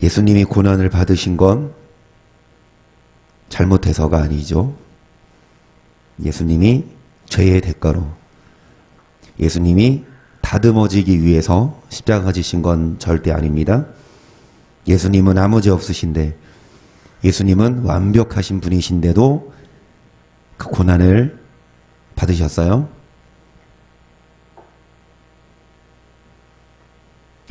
예수님이 고난을 받으신 건 잘못해서가 아니죠. 예수님이 죄의 대가로, 예수님이 다듬어지기 위해서 십자가 지신 건 절대 아닙니다. 예수님은 아무 죄 없으신데, 예수님은 완벽하신 분이신데도 그 고난을 받으셨어요.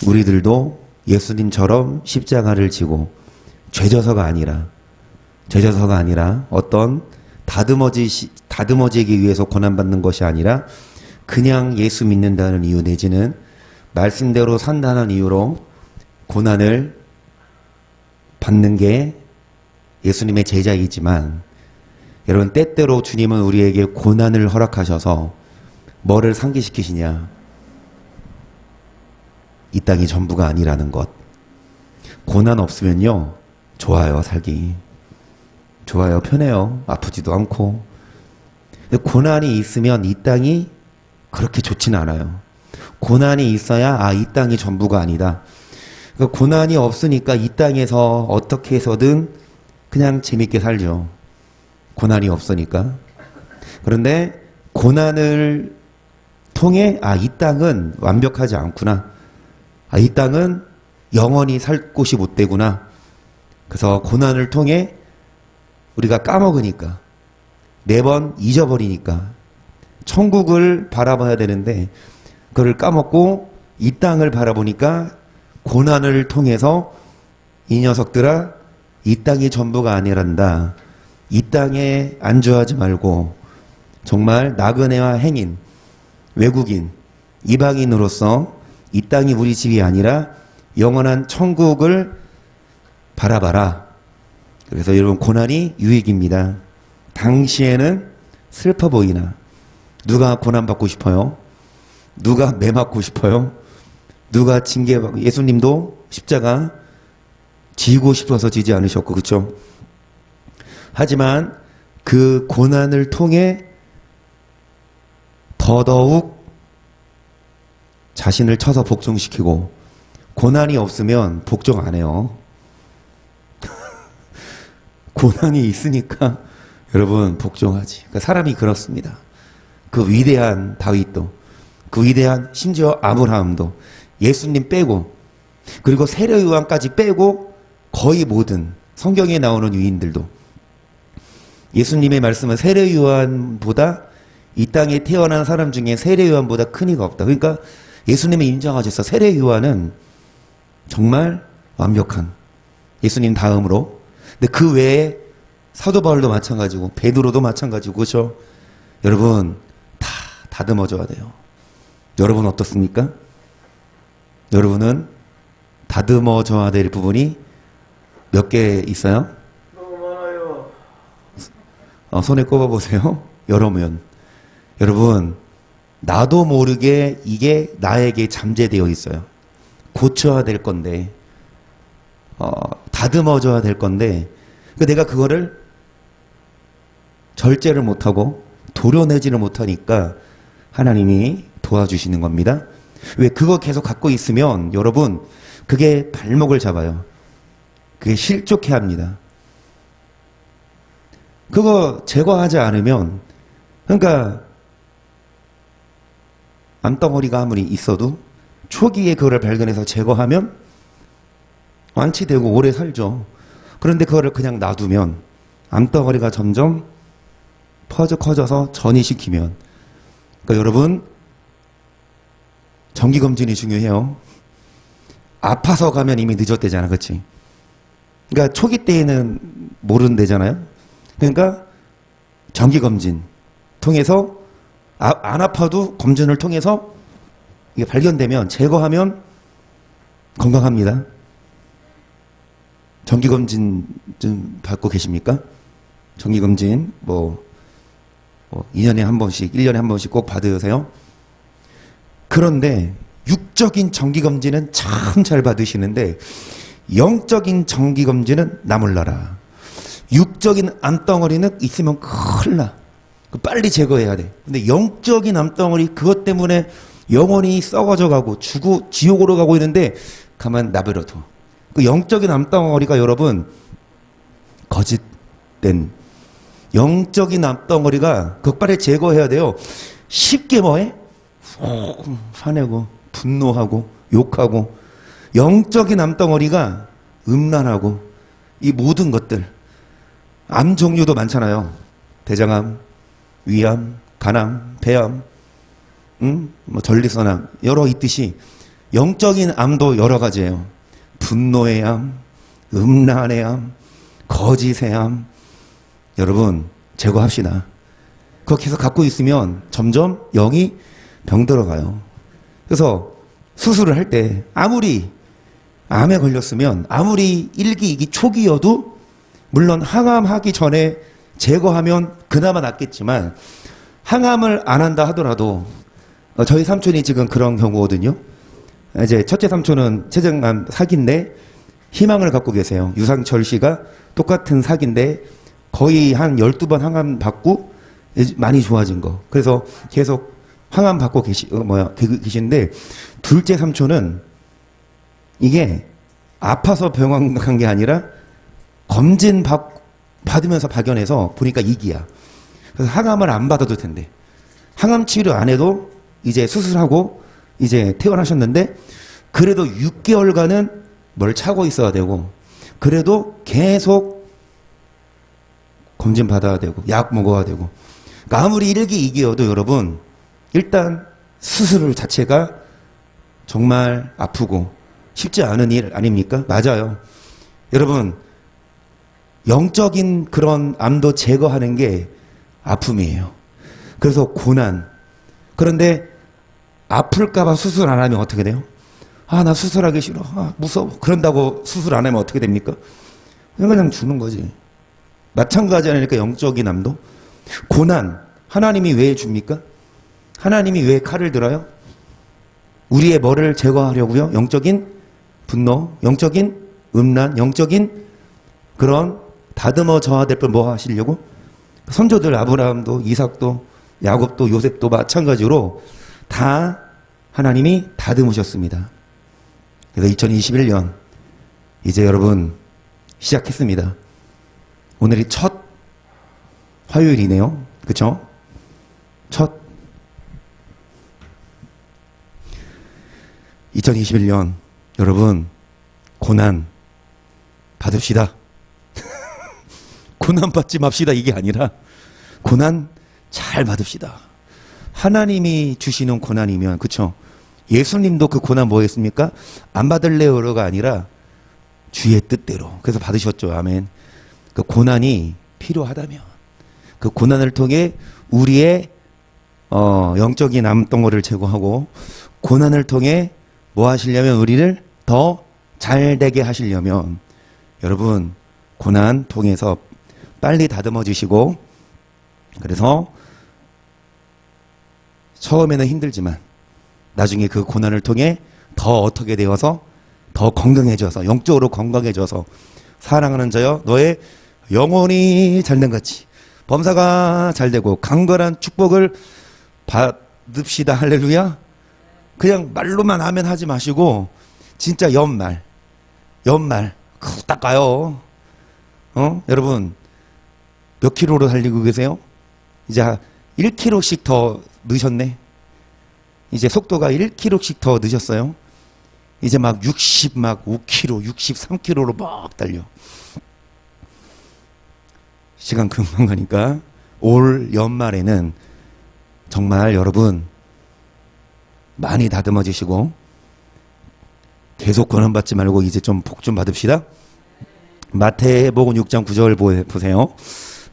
우리들도 예수님처럼 십자가를 지고 죄져서가 아니라 어떤 다듬어지기 위해서 고난받는 것이 아니라 그냥 예수 믿는다는 이유 내지는 말씀대로 산다는 이유로 고난을 받는 게 예수님의 제자이지만, 여러분, 때때로 주님은 우리에게 고난을 허락하셔서 뭐를 상기시키시냐? 이 땅이 전부가 아니라는 것. 고난 없으면요, 좋아요, 살기. 좋아요, 편해요. 아프지도 않고. 근데 고난이 있으면 이 땅이 그렇게 좋지는 않아요. 고난이 있어야 이 땅이 전부가 아니다. 그러니까 고난이 없으니까 이 땅에서 어떻게 해서든 그냥 재밌게 살죠. 고난이 없으니까. 그런데 고난을 통해 이 땅은 완벽하지 않구나. 이 땅은 영원히 살 곳이 못 되구나. 그래서 고난을 통해 우리가 까먹으니까, 매번 잊어버리니까 천국을 바라봐야 되는데 그걸 까먹고 이 땅을 바라보니까 고난을 통해서 이 녀석들아, 이 땅이 전부가 아니란다. 이 땅에 안주하지 말고 정말 나그네와 행인, 외국인, 이방인으로서 이 땅이 우리 집이 아니라 영원한 천국을 바라봐라. 그래서 여러분, 고난이 유익입니다. 당시에는 슬퍼 보이나, 누가 고난받고 싶어요? 누가 매 맞고 싶어요? 누가 징계받고, 예수님도 십자가 지고 싶어서 지지 않으셨고, 그렇죠? 하지만 그 고난을 통해 더더욱 자신을 쳐서 복종시키고, 고난이 없으면 복종 안 해요. 고난이 있으니까 여러분 복종하지. 그러니까 사람이 그렇습니다. 그 위대한 다윗도, 그 위대한 심지어 아브라함도, 예수님 빼고, 그리고 세례 요한까지 빼고 거의 모든 성경에 나오는 유인들도 예수님의 말씀은 세례 요한보다, 이 땅에 태어난 사람 중에 세례 요한보다 큰 이가 없다. 그러니까 예수님이 인정하셨어. 세례 요한은 정말 완벽한, 예수님 다음으로. 근데 그 외에 사도 바울도 마찬가지고 베드로도 마찬가지고, 그렇죠? 여러분, 다 다듬어줘야 돼요. 여러분 어떻습니까? 여러분은 다듬어줘야 될 부분이 몇 개 있어요? 너무 많아요. 손에 꼽아보세요. 여러 면. 여러분, 나도 모르게 이게 나에게 잠재되어 있어요. 고쳐야 될 건데, 다듬어줘야 될 건데, 내가 그거를 절제를 못하고 도려내지를 못하니까 하나님이 도와주시는 겁니다. 왜? 그거 계속 갖고 있으면 여러분, 그게 발목을 잡아요. 그게 실족해 합니다. 그거 제거하지 않으면, 그러니까 암덩어리가 아무리 있어도 초기에 그거를 발견해서 제거하면 완치되고 오래 살죠. 그런데 그거를 그냥 놔두면 암덩어리가 점점 커져서 전이시키면, 그러니까 여러분, 정기검진이 중요해요. 아파서 가면 이미 늦었대잖아, 그렇지? 그러니까 초기 때에는 모른대잖아요. 그러니까 정기검진 통해서 안 아파도 검진을 통해서 이게 발견되면, 제거하면 건강합니다. 정기검진 좀 받고 계십니까? 정기검진 2년에 한 번씩, 1년에 한 번씩 꼭 받으세요. 그런데 육적인 정기검진은 참 잘 받으시는데 영적인 정기검진은 나 몰라라. 육적인 암덩어리는 있으면 큰일 나. 빨리 제거해야 돼. 근데 영적인 암덩어리, 그것 때문에 영원히 썩어져 가고 지옥으로 가고 있는데 가만 놔버려도 그 영적인 암덩어리가 여러분 거짓된 영적인 암덩어리가 극발에 제거해야 돼요. 쉽게 뭐해? 화내고 분노하고 욕하고 영적인 암덩어리가 음란하고 이 모든 것들 암 종류도 많잖아요. 대장암, 위암, 간암, 폐암, 뭐 전리선암 여러 있듯이 영적인 암도 여러 가지예요. 분노의 암, 음란의 암, 거짓의 암. 여러분 제거합시다. 그렇게 해서 갖고 있으면 점점 영이 병들어가요. 그래서 수술을 할 때 아무리 암에 걸렸으면 아무리 1기, 2기 초기여도 물론 항암하기 전에 제거하면 그나마 낫겠지만 항암을 안 한다 하더라도 저희 삼촌이 지금 그런 경우거든요. 이제 첫째 삼촌은 췌장암 사기인데 희망을 갖고 계세요. 유상철 씨가 똑같은 사기인데 거의 한 12번 항암 받고 많이 좋아진 거. 그래서 계속 항암 받고 계시는데 둘째 삼촌은 이게 아파서 병원 간 게 아니라 검진 받으면서 발견해서 보니까 이기야. 그래서 항암을 안 받아도 된대. 항암 치료 안 해도 이제 수술하고 이제 퇴원하셨는데 그래도 6개월간은 뭘 차고 있어야 되고 그래도 계속 검진 받아야 되고 약 먹어야 되고 그러니까 아무리 1기 2기여도 여러분 일단 수술 자체가 정말 아프고 쉽지 않은 일 아닙니까? 맞아요. 여러분 영적인 그런 암도 제거하는 게 아픔이에요. 그래서 고난. 그런데 아플까봐 수술 안 하면 어떻게 돼요? 아, 나 수술하기 싫어. 아, 무서워. 그런다고 수술 안 하면 어떻게 됩니까? 그냥 죽는 거지. 마찬가지 아닙니까? 영적인 암도. 고난. 하나님이 왜 줍니까? 하나님이 왜 칼을 들어요? 우리의 뭐를 제거하려고요? 영적인 분노, 영적인 음란, 영적인 그런 다듬어져야 될 걸 뭐 하시려고? 선조들 아브라함도 이삭도 야곱도 요셉도 마찬가지로 다 하나님이 다듬으셨습니다. 그래서 2021년 이제 여러분 시작했습니다. 오늘이 첫 화요일이네요. 그쵸? 첫 2021년 여러분 고난 받읍시다. 고난 받지 맙시다 이게 아니라 고난 잘 받읍시다. 하나님이 주시는 고난이면 그쵸? 예수님도 그 고난 뭐였습니까? 안 받을래요가 아니라 주의 뜻대로 그래서 받으셨죠. 아멘. 그 고난이 필요하다면 그 고난을 통해 우리의 영적인 암덩어리를 제거하고 고난을 통해 뭐 하시려면 우리를 더 잘되게 하시려면 여러분 고난 통해서 빨리 다듬어 주시고 그래서 처음에는 힘들지만 나중에 그 고난을 통해 더 어떻게 되어서 더 건강해져서 영적으로 건강해져서 사랑하는 자여 너의 영혼이 잘된 같이 범사가 잘되고 강건한 축복을 받읍시다. 할렐루야. 그냥 말로만 하면 하지 마시고 진짜 연말 딱 가요. 여러분 몇 킬로로 달리고 계세요? 이제 1km씩 더 늦었네. 이제 속도가 1km씩 더 늦었어요. 이제 막 60, 막 5km, 63km로 막 달려. 시간 금방 가니까 올 연말에는 정말 여러분 많이 다듬어지시고 계속 권한받지 말고 이제 좀 복 좀 받읍시다. 마태복음 6장 9절 보세요.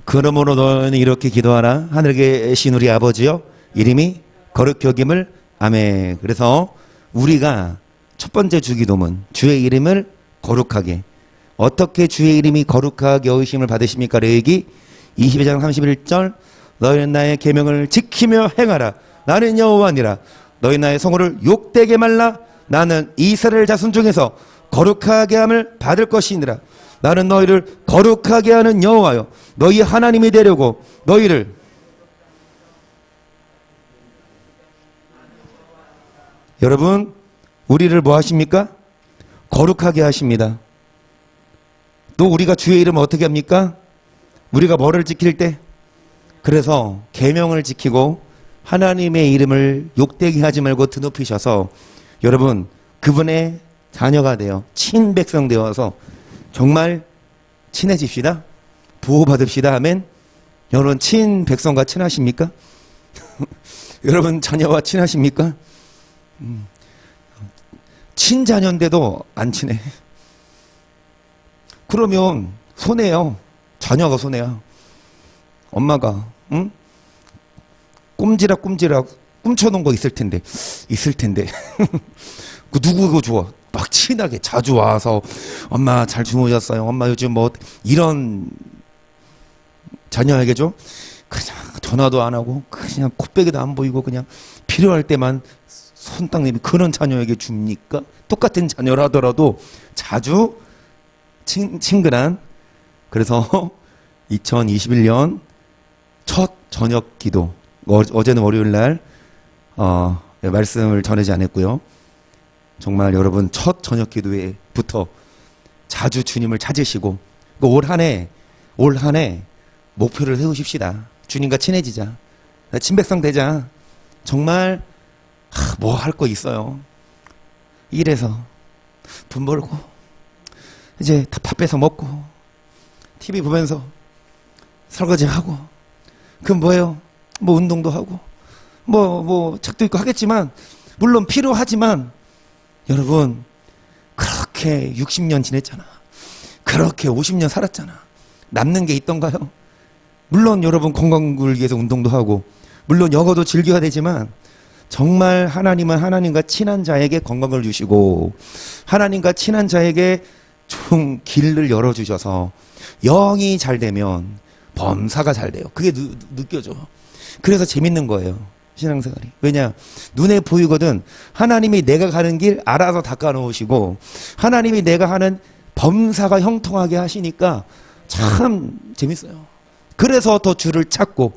그러므로 너는 이렇게 기도하라. 하늘에 계신 우리 아버지여 이름이 거룩히 여김을 아멘. 그래서 우리가 첫 번째 주기도문 주의 이름을 거룩하게 어떻게 주의 이름이 거룩하게 여기심을 받으십니까? 레위기 22장 31절 너희는 나의 계명을 지키며 행하라. 나는 여호와니라. 너희 나의 성호를 욕되게 말라. 나는 이스라엘 자손 중에서 거룩하게 함을 받을 것이니라. 나는 너희를 거룩하게 하는 여호와여 너희 하나님이 되려고 너희를 여러분 우리를 뭐 하십니까? 거룩하게 하십니다. 또 우리가 주의 이름을 어떻게 합니까? 우리가 뭐를 지킬 때? 그래서 계명을 지키고 하나님의 이름을 욕되게 하지 말고 드높이셔서 여러분 그분의 자녀가 되어 친백성 되어서 정말 친해집시다. 보호받읍시다 하면 여러분 친백성과 친하십니까? 여러분 자녀와 친하십니까? 친자녀인데도 안 친해. 그러면 손해요. 자녀가 손해야. 엄마가 꼼지락 꿈쳐놓은 거 있을 텐데 그 누구고 좋아? 막 친하게 자주 와서 엄마 잘 주무셨어요? 엄마 요즘 뭐 이런 자녀에게죠? 그냥 전화도 안 하고 그냥 콧배기도 안 보이고 그냥 필요할 때만 손 딱 내밀 그런 자녀에게 줍니까? 똑같은 자녀라 하더라도 자주 친근한. 그래서 2021년 첫 저녁 기도, 어제는 월요일 날 말씀을 전하지 않았고요. 정말 여러분 첫 저녁 기도에부터 자주 주님을 찾으시고 올 한 해 목표를 세우십시다. 주님과 친해지자. 친백성 되자. 정말 뭐 할 거 있어요. 일해서 돈 벌고 이제 다 밥 빼서 먹고 TV 보면서 설거지하고 그럼 뭐예요? 뭐 운동도 하고 뭐 책도 읽고 하겠지만 물론 필요하지만 여러분 그렇게 60년 지냈잖아. 그렇게 50년 살았잖아. 남는 게 있던가요? 물론 여러분 건강을 위해서 운동도 하고 물론 영어도 즐겨야 되지만 정말 하나님은 하나님과 친한 자에게 건강을 주시고 하나님과 친한 자에게 좀 길을 열어주셔서 영이 잘 되면 범사가 잘 돼요. 그게 느껴져. 그래서 재밌는 거예요. 신앙생활이. 왜냐? 눈에 보이거든. 하나님이 내가 가는 길 알아서 닦아놓으시고 하나님이 내가 하는 범사가 형통하게 하시니까 참 재밌어요. 그래서 더 주를 찾고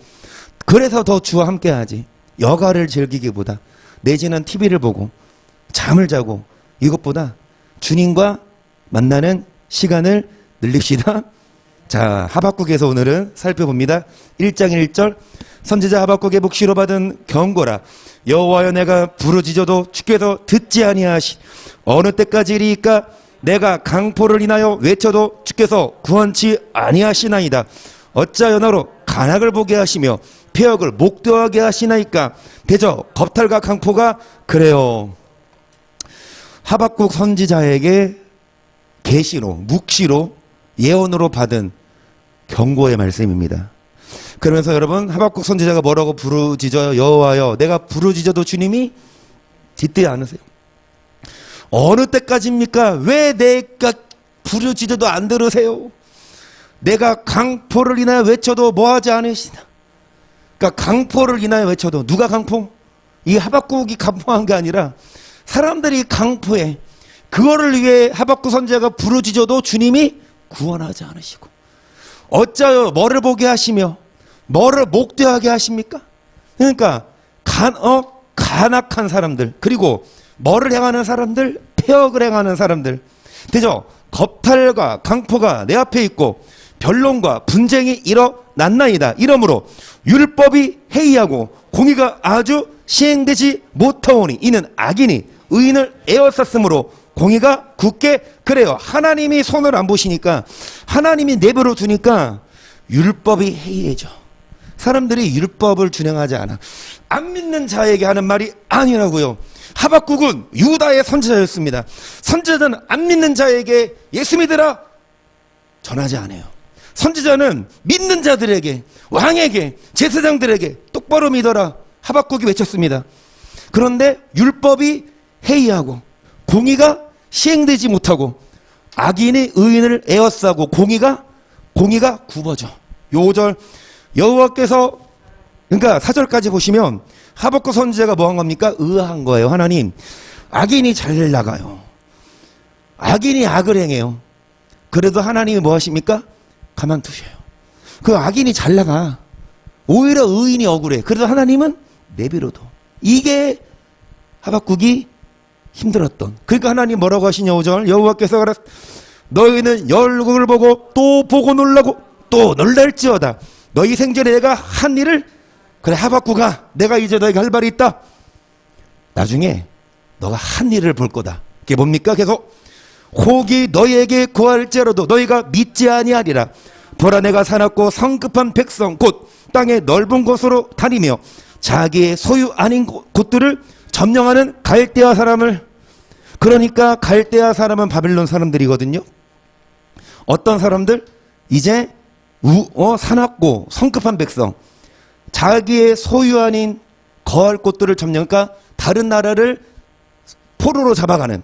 그래서 더 주와 함께하지. 여가를 즐기기보다 내지는 TV를 보고 잠을 자고 이것보다 주님과 만나는 시간을 늘립시다. 자, 하박국에서 오늘은 살펴봅니다. 1장 1절 선지자 하박국의 묵시로 받은 경고라. 여호와여 내가 부르짖어도 주께서 듣지 아니하시 어느 때까지리이까 내가 강포를 인하여 외쳐도 주께서 구원치 아니하시나이다. 어찌하여 나로 간악을 보게 하시며 폐역을 목도하게 하시나이까. 대저 겁탈과 강포가 그래요. 하박국 선지자에게 계시로 묵시로 예언으로 받은 경고의 말씀입니다. 그러면서 여러분 하박국 선지자가 뭐라고 부르짖어요? 여호와여 내가 부르짖어도 주님이 듣지 않으세요. 어느 때까지입니까? 왜 내가 부르짖어도 안 들으세요? 내가 강포를 인하여 외쳐도 뭐하지 않으시나. 그러니까 강포를 인하여 외쳐도 누가 강포? 이 하박국이 강포한 게 아니라 사람들이 강포해. 그거를 위해 하박국 선지자가 부르짖어도 주님이 구원하지 않으시고 어찌하여 뭐를 보게 하시며 뭐를 목도하게 하십니까? 그러니까 간악한 사람들 그리고 뭐를 행하는 사람들? 폐역을 행하는 사람들. 되죠? 겁탈과 강포가 내 앞에 있고 변론과 분쟁이 일어났나이다. 이러므로 율법이 해이하고 공의가 아주 시행되지 못하오니 이는 악인이 의인을 에워쌌으므로 공의가 굳게 그래요. 하나님이 손을 안 보시니까 하나님이 내버려 두니까 율법이 해이해져. 사람들이 율법을 준행하지 않아. 안 믿는 자에게 하는 말이 아니라고요. 하박국은 유다의 선지자였습니다. 선지자는 안 믿는 자에게 예수 믿으라 전하지 않아요. 선지자는 믿는 자들에게 왕에게 제사장들에게 똑바로 믿어라 하박국이 외쳤습니다. 그런데 율법이 해이하고 공의가 시행되지 못하고 악인이 의인을 에워싸고 공의가 굽어져. 요절 여호와께서 그러니까 4절까지 보시면 하박국 선지자가 뭐 한 겁니까? 의아한 거예요. 하나님 악인이 잘 나가요. 악인이 악을 행해요. 그래도 하나님이 뭐 하십니까? 가만두셔요. 그 악인이 잘 나가. 오히려 의인이 억울해. 그래도 하나님은 내버려둬. 이게 하박국이 힘들었던. 그러니까 하나님 뭐라고 하시냐 5절 여호와께서 너희는 열국을 보고 또 보고 놀라고 또 놀랄지어다. 너희 생전에 내가 한 일을, 그래 하박국아, 내가 이제 너에게 할 말이 있다. 나중에 너가 한 일을 볼 거다. 그게 뭡니까? 계속 혹이 너희에게 구할지라도 너희가 믿지 아니하리라. 보라, 내가 사납고 성급한 백성 곧 땅의 넓은 곳으로 다니며 자기의 소유 아닌 곳들을 점령하는 갈대아 사람을, 그러니까 갈대아 사람은 바벨론 사람들이거든요. 어떤 사람들? 이제 사납고 성급한 백성, 자기의 소유 아닌 거할 곳들을 점령, 그러니까 다른 나라를 포로로 잡아가는,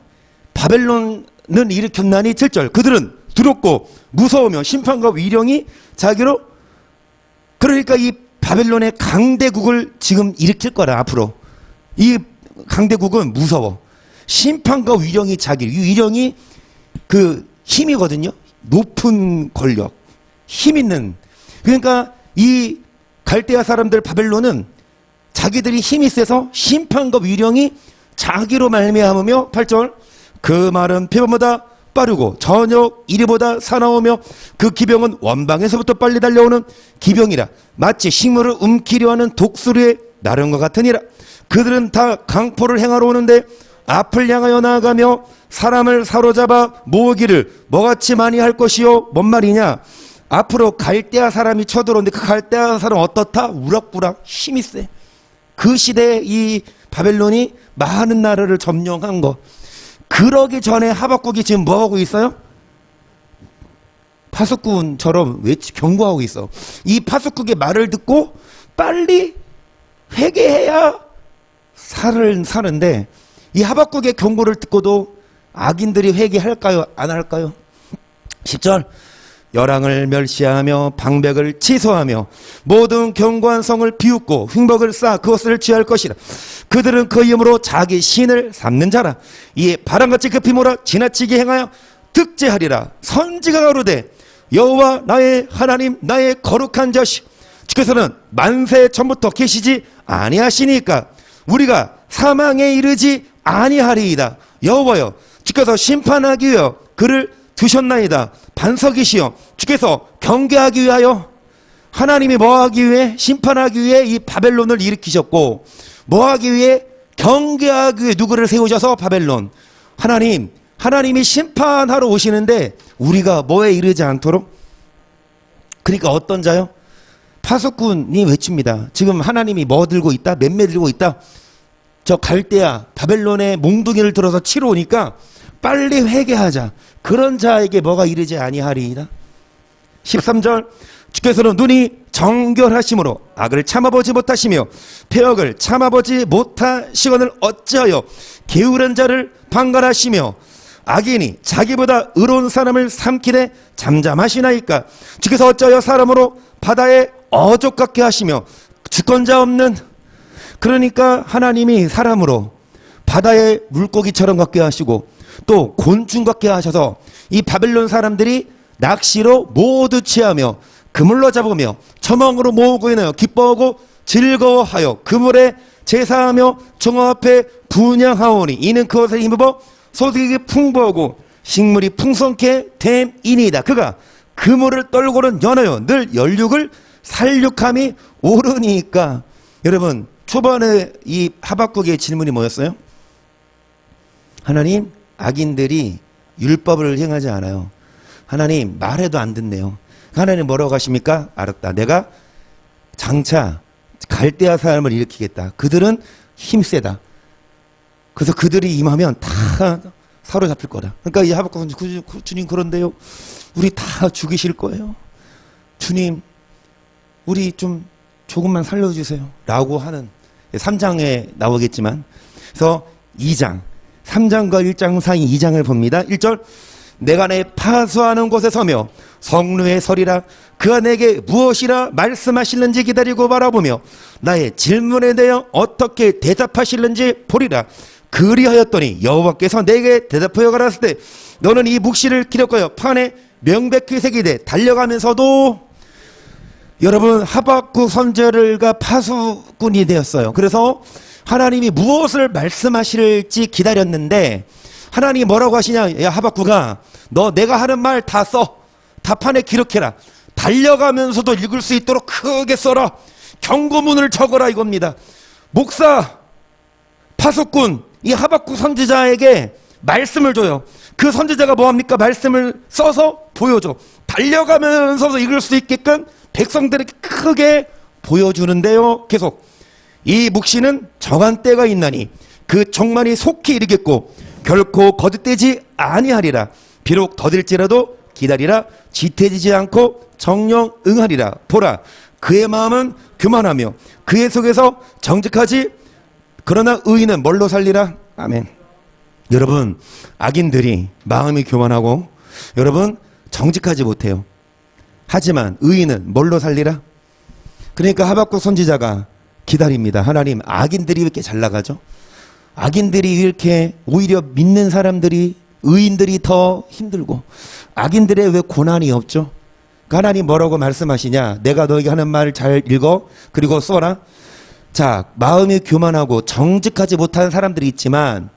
바벨론은 일으켰나니 7절 그들은 두렵고 무서우며 심판과 위령이 자기로, 그러니까 이 바벨론의 강대국을 지금 일으킬 거라. 앞으로 이 강대국은 무서워. 심판과 위령이 자기, 이 위령이 그 힘이거든요. 높은 권력, 힘 있는. 그러니까 이 갈대아 사람들 바벨론은 자기들이 힘이 세서 심판과 위령이 자기로 말미암으며 8절 그 말은 표범보다 빠르고 저녁 이리보다 사나우며 그 기병은 원방에서부터 빨리 달려오는 기병이라. 마치 식물을 움키려 하는 독수리의 나름과 같으니라. 그들은 다 강포를 행하러 오는데 앞을 향하여 나아가며 사람을 사로잡아 모으기를 뭐같이 많이 할 것이요. 뭔 말이냐? 앞으로 갈대아 사람이 쳐들어오는데 그 갈대아 사람 어떻다? 우락부락 힘이 세. 그 시대에 이 바벨론이 많은 나라를 점령한 거. 그러기 전에 하박국이 지금 뭐하고 있어요? 파수꾼처럼 경고하고 있어. 이 파수꾼의 말을 듣고 빨리 회개해야 사는데, 이 하박국의 경고를 듣고도 악인들이 회개할까요? 안 할까요? 10절 열왕을 멸시하며 방백을 취소하며 모든 견고한 성을 비웃고 흉복을 쌓아 그것을 취할 것이라. 그들은 그 이름으로 자기 신을 삼는 자라. 이에 바람같이 급히 몰아 지나치게 행하여 득제하리라. 선지가 가로되 여호와 나의 하나님 나의 거룩한 자시 주께서는 만세 전부터 계시지 아니하시니까 우리가 사망에 이르지 아니하리이다. 여호와여 주께서 심판하기 위하여 그를 두셨나이다. 반석이시여 주께서 경계하기 위하여, 하나님이 뭐하기 위해? 심판하기 위해 이 바벨론을 일으키셨고, 뭐하기 위해? 경계하기 위해 누구를 세우셔서? 바벨론. 하나님이 심판하러 오시는데 우리가 뭐에 이르지 않도록. 그러니까 어떤 자요? 파수꾼이 외칩니다. 지금 하나님이 뭐 들고 있다? 맴매 들고 있다? 저 갈대아 바벨론의 몽둥이를 들어서 치러 오니까 빨리 회개하자. 그런 자에게 뭐가 이르지 아니하리이다. 13절 주께서는 눈이 정결하심으로 악을 참아보지 못하시며 폐역을 참아보지 못하시거늘 어찌하여 게으른 자를 방관하시며 악인이 자기보다 의로운 사람을 삼키되 잠잠하시나이까. 주께서 어찌하여 사람으로 바다에 어족 같게 하시며 주권자 없는, 그러니까 하나님이 사람으로 바다의 물고기처럼 같게 하시고 또 곤충 같게 하셔서 이 바벨론 사람들이 낚시로 모두 취하며 그물로 잡으며 처먹으로 모으고 인하여 기뻐하고 즐거워하여 그물에 제사하며 정화 앞에 분향하오니 이는 그것에 힘입어 소득이 풍부하고 식물이 풍성케 됨이니이다. 그가 그물을 떨고는 연하여 늘 연육을 살육함이 오르니까. 여러분 초반에 이 하박국의 질문이 뭐였어요? 하나님, 악인들이 율법을 행하지 않아요. 하나님, 말해도 안 듣네요. 하나님 뭐라고 하십니까? 알았다. 내가 장차 갈대아 사람을 일으키겠다. 그들은 힘세다. 그래서 그들이 임하면 다 사로잡힐 거다. 그러니까 이 하박국은 주님 그런데요, 우리 다 죽이실 거예요. 주님, 우리 좀 조금만 살려주세요 라고 하는, 3장에 나오겠지만, 그래서 2장 3장과 1장 사이 2장을 봅니다. 1절 내가 내 파수하는 곳에 서며 성루에 서리라. 그가 내게 무엇이라 말씀하실는지 기다리고 바라보며 나의 질문에 대하여 어떻게 대답하실는지 보리라. 그리하였더니 여호와께서 내게 대답하여 가라사대 때 너는 이 묵시를 기록하여 판에 명백히 새기되 달려가면서도. 여러분 하박국 선지자가 파수꾼이 되었어요. 그래서 하나님이 무엇을 말씀하실지 기다렸는데 하나님이 뭐라고 하시냐? 야, 하박국아, 너 내가 하는 말 다 써. 답판에 기록해라. 달려가면서도 읽을 수 있도록 크게 써라. 경고문을 적어라 이겁니다. 목사, 파수꾼, 이 하박국 선지자에게 말씀을 줘요. 그 선지자가 뭐합니까? 말씀을 써서 보여줘. 달려가면서도 읽을 수 있게끔 백성들에게 크게 보여주는데요. 계속 이 묵시는 정한 때가 있나니 그 종말이 속히 이르겠고 결코 거듭되지 아니하리라. 비록 더딜지라도 기다리라. 지태지지 않고 정령 응하리라. 보라, 그의 마음은 교만하며 그의 속에서 정직하지, 그러나 의인은 뭘로 살리라. 아멘. 여러분, 악인들이 마음이 교만하고 여러분 정직하지 못해요. 하지만 의인은 뭘로 살리라. 그러니까 하박국 선지자가 기다립니다. 하나님, 악인들이 왜 이렇게 잘 나가죠? 악인들이 이렇게 오히려 믿는 사람들이, 의인들이 더 힘들고 악인들의 왜 고난이 없죠? 그러니까 하나님 뭐라고 말씀하시냐? 내가 너에게 하는 말 잘 읽어, 그리고 써라. 자, 마음이 교만하고 정직하지 못한 사람들이 있지만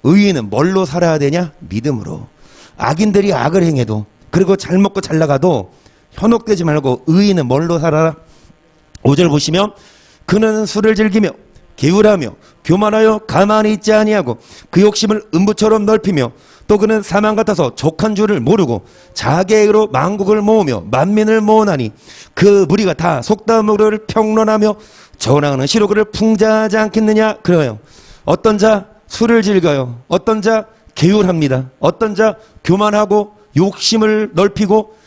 의인은 뭘로 살아야 되냐? 믿음으로. 악인들이 악을 행해도, 그리고 잘 먹고 잘 나가도 현혹되지 말고 의인은 뭘로 살아라? 5절 보시면 그는 술을 즐기며 게으르하며 교만하여 가만히 있지 아니하고 그 욕심을 음부처럼 넓히며 또 그는 사망 같아서 족한 줄을 모르고 자기의 의로 만국을 모으며 만민을 모으나니 그 무리가 다 속담으로를 평론하며 전하는 시로그를 풍자하지 않겠느냐. 그래요. 어떤 자 술을 즐겨요. 어떤 자 게으릅니다. 어떤 자 교만하고 욕심을 넓히고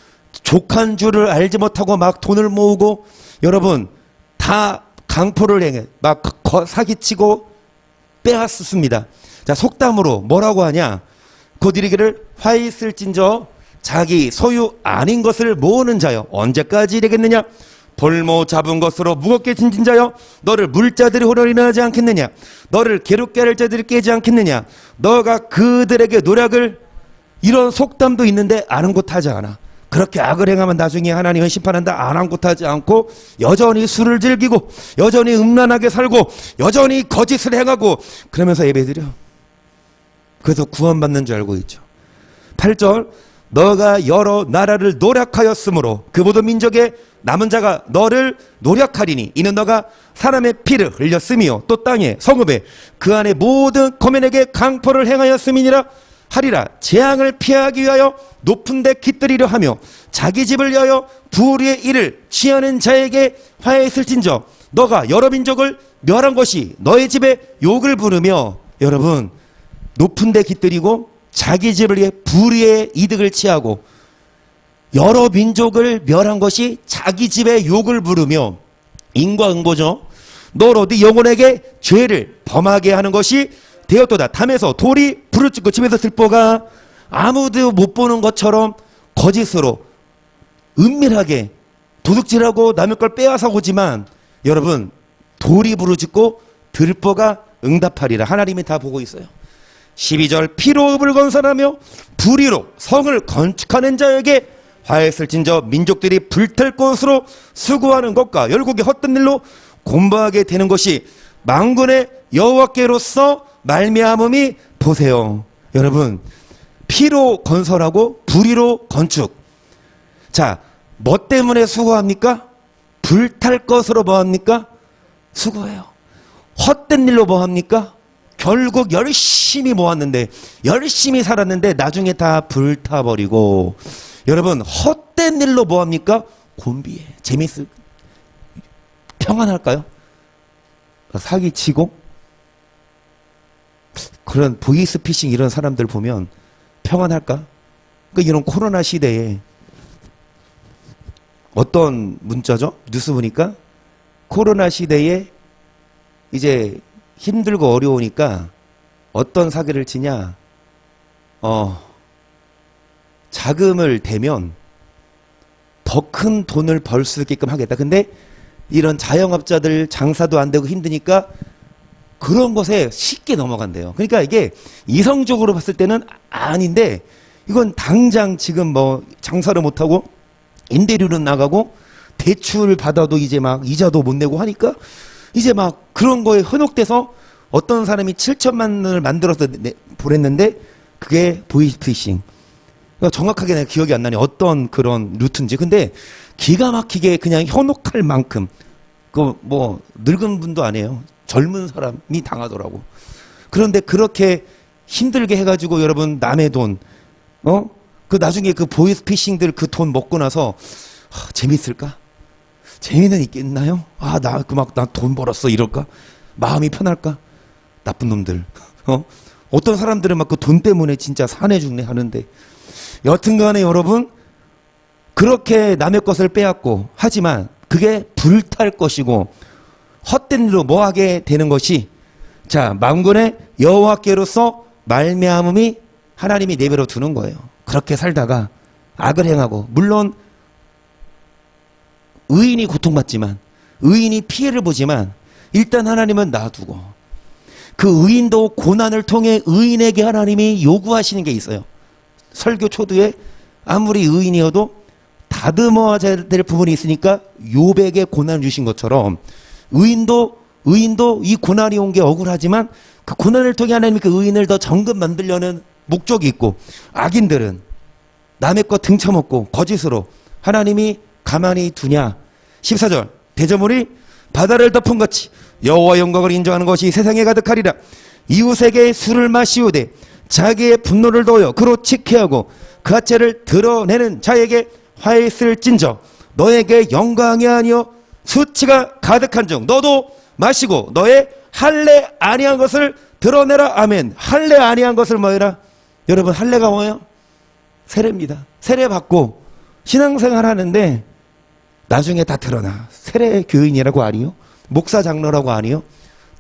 족한 줄을 알지 못하고 막 돈을 모으고, 여러분 다 강포를 행해 막 사기치고 빼앗습니다. 자, 속담으로 뭐라고 하냐? 곧 이르기를 화 있을진저 자기 소유 아닌 것을 모으는 자여 언제까지 이르겠느냐? 볼모 잡은 것으로 무겁게 진진 자여 너를 물자들이 호련히 하지 않겠느냐? 너를 괴롭게 할 자들이 깨지 않겠느냐? 너가 그들에게 노력을, 이런 속담도 있는데 아랑곳하지 않아. 그렇게 악을 행하면 나중에 하나님은 심판한다. 아랑곳하지 않고 여전히 술을 즐기고 여전히 음란하게 살고 여전히 거짓을 행하고 그러면서 예배드려. 그래서 구원받는 줄 알고 있죠. 8절, 너가 여러 나라를 노력하였으므로 그 모든 민족의 남은 자가 너를 노력하리니 이는 너가 사람의 피를 흘렸으며 또 땅에 성읍에 그 안에 모든 거민에게 강포를 행하였음이니라 하리라. 재앙을 피하기 위하여 높은 데 깃들이려 하며 자기 집을 위하여 불의의 일을 취하는 자에게 화해했을진저 너가 여러 민족을 멸한 것이 너의 집에 욕을 부르며, 여러분 높은 데 깃들이고 자기 집을 위해 불의의 이득을 취하고 여러 민족을 멸한 것이 자기 집에 욕을 부르며, 인과응보죠. 너로 네 영혼에게 죄를 범하게 하는 것이 되었도다. 담에서 돌이 불을 찍고 집에서 들보가 아무도 못 보는 것처럼 거짓으로 은밀하게 도둑질하고 남의 걸 빼앗아 오지만, 여러분 돌이 부르짖고 들보가 응답하리라. 하나님이 다 보고 있어요. 12절, 피로 읍을 건설하며 불의로 성을 건축하는 자에게 화했을진저 민족들이 불탈 것으로 수고하는 것과 열국의 헛된 일로 곤방하게 되는 것이 만군의 여호와께로서 말미암음이 보세요. 여러분 피로 건설하고 불의로 건축. 자, 뭐 때문에 수고합니까? 불탈 것으로 뭐합니까? 수고해요. 헛된 일로 뭐합니까? 결국 열심히 모았는데 열심히 살았는데 나중에 다 불타버리고, 여러분 헛된 일로 뭐합니까? 곤비해. 평안할까요? 사기치고 그런 보이스피싱 이런 사람들 보면 평안할까? 그러니까 이런 코로나 시대에 어떤 문자죠? 뉴스 보니까 코로나 시대에 이제 힘들고 어려우니까 어떤 사기를 치냐? 자금을 대면 더 큰 돈을 벌 수 있게끔 하겠다. 근데 이런 자영업자들 장사도 안 되고 힘드니까 그런 것에 쉽게 넘어간대요. 그러니까 이게 이성적으로 봤을 때는 아닌데, 이건 당장 지금 뭐 장사를 못하고 임대료는 나가고 대출 받아도 이제 막 이자도 못 내고 하니까 이제 막 그런 거에 현혹돼서 어떤 사람이 7천만을 만들어서 보냈는데 그게 보이스피싱. 그러니까 정확하게 내가 기억이 안 나니 어떤 그런 루트인지. 근데 기가 막히게 그냥 현혹할 만큼 그 뭐 늙은 분도 아니에요. 젊은 사람이 당하더라고. 그런데 그렇게 힘들게 해가지고 여러분 남의 돈, 그 나중에 그 보이스피싱들 그 돈 먹고 나서 재밌을까? 재미는 있겠나요? 나 돈 벌었어 이럴까? 마음이 편할까? 나쁜 놈들. 어떤 사람들은 막 그 돈 때문에 진짜 사내 죽네 하는데 여튼간에 여러분 그렇게 남의 것을 빼앗고 하지만 그게 불탈 것이고 헛된 일로 뭐하게 되는 것이 자 만군의 여호와께로서 말미암음이 하나님이 내버려 두는 거예요. 그렇게 살다가 악을 행하고 물론 의인이 고통받지만 의인이 피해를 보지만 일단 하나님은 놔두고 그 의인도 고난을 통해 의인에게 하나님이 요구하시는 게 있어요. 설교 초두에 아무리 의인이어도 다듬어야 될 부분이 있으니까 요백에 고난을 주신 것처럼 의인도 이 고난이 온 게 억울하지만 그 고난을 통해 하나님이 그 의인을 더 정금 만들려는 목적이 있고 악인들은 남의 것 등쳐먹고 거짓으로 하나님이 가만히 두냐. 14절 대저물이 바다를 덮은 같이 여호와 영광을 인정하는 것이 세상에 가득하리라. 이웃에게 술을 마시우되 자기의 분노를 도여 그로 치케하고 그 하체를 드러내는 자에게 화했을진저 너에게 영광이 아니여 수치가 가득한 중 너도 마시고 너의 할례 아니한 것을 드러내라. 아멘. 할례 아니한 것을 뭐해라? 여러분 할례가 뭐예요? 세례입니다. 세례 받고 신앙생활 하는데 나중에 다 드러나. 세례 교인이라고 아니요? 목사 장로라고 아니요?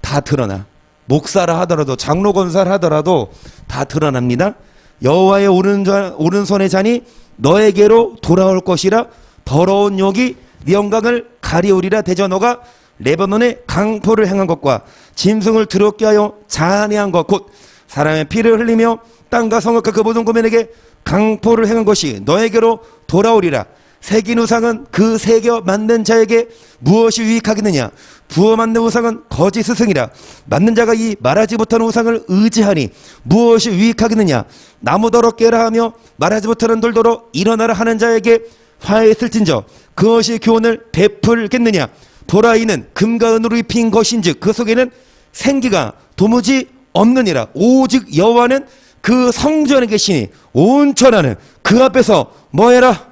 다 드러나. 목사라 하더라도 장로 권사를 하더라도 다 드러납니다. 여호와의 오른손의 잔이 너에게로 돌아올 것이라. 더러운 욕이 네 영광을 가리우리라. 대저 너가 레바논의 강포를 행한 것과 짐승을 더럽게 하여 잔해한 것 곧 사람의 피를 흘리며 땅과 성읍과 그 모든 고민에게 강포를 행한 것이 너에게로 돌아오리라. 새긴 우상은 그 새겨 만든 자에게 무엇이 유익하겠느냐. 부어 만든 우상은 거짓 스승이라. 만든 자가 이 말하지 못하는 우상을 의지하니 무엇이 유익하겠느냐. 나무 더럽게라 하며 말하지 못하는 돌더러 일어나라 하는 자에게 화했을진저 그것이 교훈을 베풀겠느냐. 도라이는 금과 은으로 입힌 것인즉 그 속에는 생기가 도무지 없느니라. 오직 여호와는 그 성전에 계시니 온 천하는 그 앞에서 뭐해라.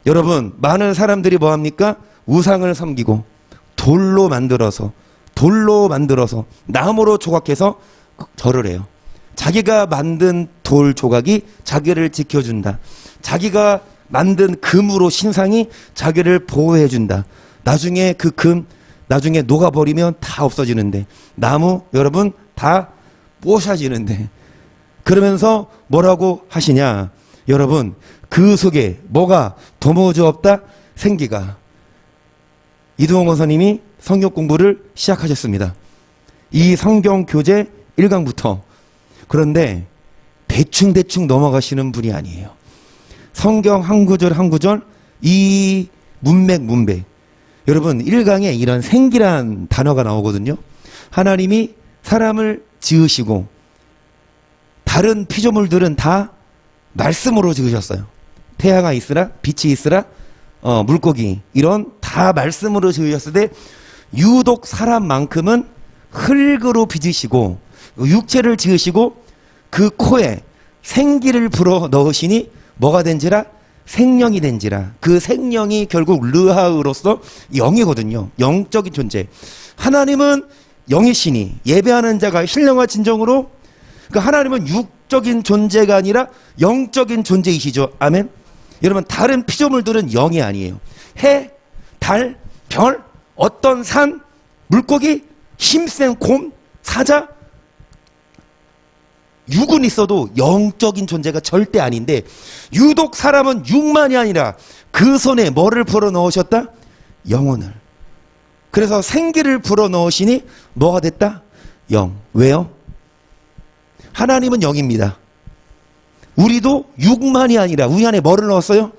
여러분 많은 사람들이 뭐합니까? 우상을 섬기고 돌로 만들어서 나무로 조각해서 절을 해요. 자기가 만든 돌 조각이 자기를 지켜준다. 자기가 만든 금으로 신상이 자기를 보호해준다. 나중에 그 금 나중에 녹아버리면 다 없어지는데 나무 여러분 다 뽀샤지는데 그러면서 뭐라고 하시냐. 여러분 그 속에 뭐가 도무지 없다? 생기가. 이두홍 권사님이 성경 공부를 시작하셨습니다. 이 성경 교재 1강부터. 그런데 대충 넘어가시는 분이 아니에요. 성경 한 구절 한 구절 이 문맥 여러분 1강에 이런 생기란 단어가 나오거든요. 하나님이 사람을 지으시고 다른 피조물들은 다 말씀으로 지으셨어요. 태양아 있으라, 빛이 있으라, 물고기 이런 다 말씀으로 지으셨을 때 유독 사람만큼은 흙으로 빚으시고 육체를 지으시고 그 코에 생기를 불어 넣으시니 뭐가 된지라? 생명이 된지라. 그 생명이 결국 르하으로서 영이거든요. 영적인 존재. 하나님은 영이시니 예배하는 자가 신령과 진정으로. 그러니까 하나님은 육적인 존재가 아니라 영적인 존재이시죠. 아멘. 여러분 다른 피조물들은 영이 아니에요. 해, 달, 별, 어떤 산, 물고기, 힘센 곰, 사자, 육은 있어도 영적인 존재가 절대 아닌데 유독 사람은 육만이 아니라 그 손에 뭐를 불어 넣으셨다? 영혼을. 그래서 생기를 불어 넣으시니 뭐가 됐다? 영. 왜요? 하나님은 영입니다. 우리도 육만이 아니라 우리 안에 뭐를 넣었어요?